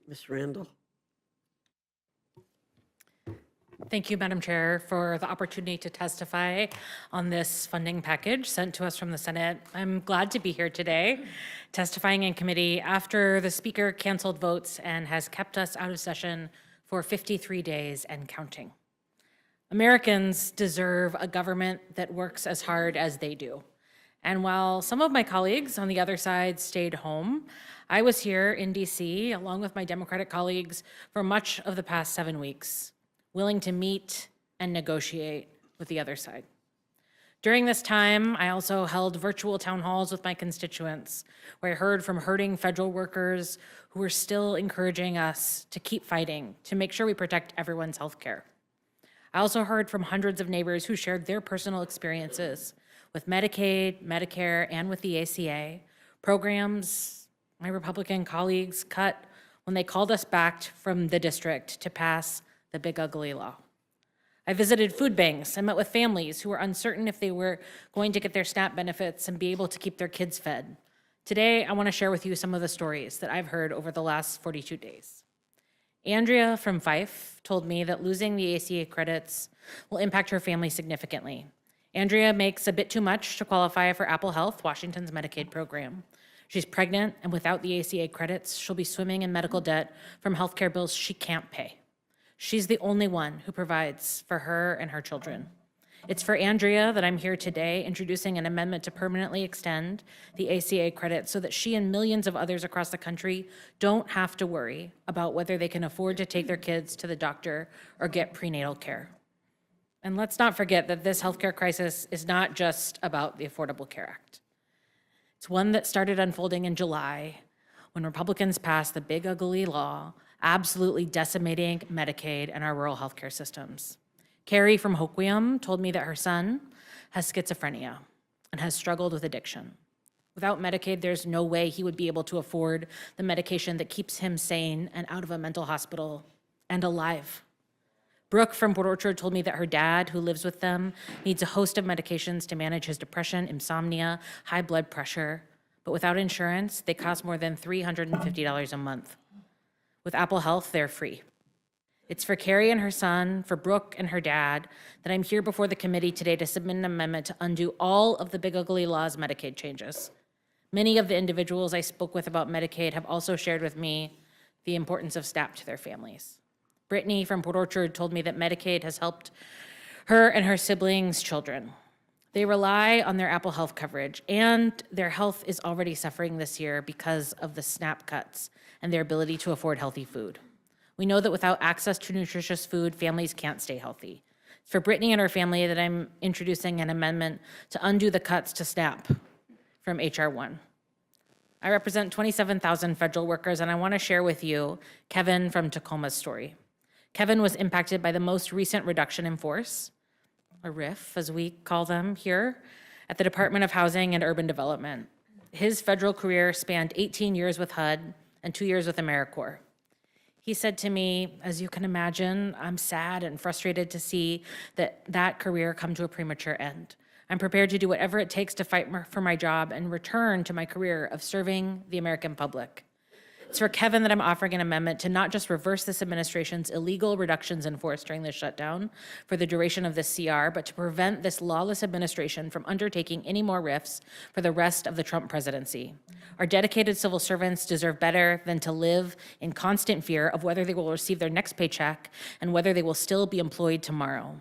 Ms. Randall. Thank you, Madam Chair, for the opportunity to testify on this funding package sent to us from the Senate. I'm glad to be here today, testifying in committee after the Speaker canceled votes and has kept us out of session for 53 days and counting. Americans deserve a government that works as hard as they do. And while some of my colleagues on the other side stayed home, I was here in DC, along with my Democratic colleagues, for much of the past 7 weeks, willing to meet and negotiate with the other side. During this time, I also held virtual town halls with my constituents, where I heard from hurting federal workers who were still encouraging us to keep fighting to make sure we protect everyone's health care. I also heard from hundreds of neighbors who shared their personal experiences with Medicaid, Medicare, and with the ACA, programs my Republican colleagues cut when they called us back from the district to pass the big ugly law. I visited food banks and met with families who were uncertain if they were going to get their SNAP benefits and be able to keep their kids fed. Today, I want to share with you some of the stories that I've heard over the last 42 days. Andrea from Fife told me that losing the ACA credits will impact her family significantly. Andrea makes a bit too much to qualify for Apple Health, Washington's Medicaid program. She's pregnant, and without the ACA credits, she'll be swimming in medical debt from healthcare bills she can't pay. She's the only one who provides for her and her children. It's for Andrea that I'm here today introducing an amendment to permanently extend the ACA credit so that she and millions of others across the country don't have to worry about whether they can afford to take their kids to the doctor or get prenatal care. And let's not forget that this healthcare crisis is not just about the Affordable Care Act. It's one that started unfolding in July when Republicans passed the big ugly law absolutely decimating Medicaid and our rural healthcare systems. Carrie from Hoquiam told me that her son has schizophrenia and has struggled with addiction. Without Medicaid, there's no way he would be able to afford the medication that keeps him sane and out of a mental hospital and alive. Brooke from Port Orchard told me that her dad, who lives with them, needs a host of medications to manage his depression, insomnia, high blood pressure, but without insurance, they cost more than $350 a month. With Apple Health, they're free. It's for Carrie and her son, for Brooke and her dad, that I'm here before the committee today to submit an amendment to undo all of the big ugly law's Medicaid changes. Many of the individuals I spoke with about Medicaid have also shared with me the importance of SNAP to their families. Brittany from Port Orchard told me that Medicaid has helped her and her siblings' children. They rely on their Apple Health coverage, and their health is already suffering this year because of the SNAP cuts and their ability to afford healthy food. We know that without access to nutritious food, families can't stay healthy. It's for Brittany and her family that I'm introducing an amendment to undo the cuts to SNAP from H.R. 1. I represent 27,000 federal workers, and I want to share with you Kevin from Tacoma's story. Kevin was impacted by the most recent reduction in force, a RIF, as we call them here, at the Department of Housing and Urban Development. His federal career spanned 18 years with HUD and 2 years with AmeriCorps. He said to me, as you can imagine, I'm sad and frustrated to see that career come to a premature end. I'm prepared to do whatever it takes to fight for my job and return to my career of serving the American public. It's for Kevin that I'm offering an amendment to not just reverse this administration's illegal reductions in force during this shutdown for the duration of this CR, but to prevent this lawless administration from undertaking any more RIFs for the rest of the Trump presidency. Our dedicated civil servants deserve better than to live in constant fear of whether they will receive their next paycheck and whether they will still be employed tomorrow.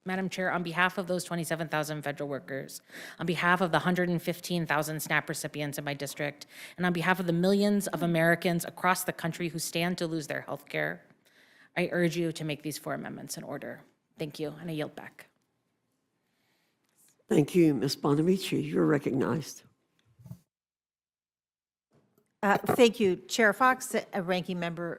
Madam Chair, on behalf of those 27,000 federal workers, on behalf of the 115,000 SNAP recipients in my district, and on behalf of the millions of Americans across the country who stand to lose their health care, I urge you to make these 4 amendments in order. Thank you, and I yield back. Thank you, Ms. Bonamici. You're recognized. Thank you, Chair Fox, Ranking Member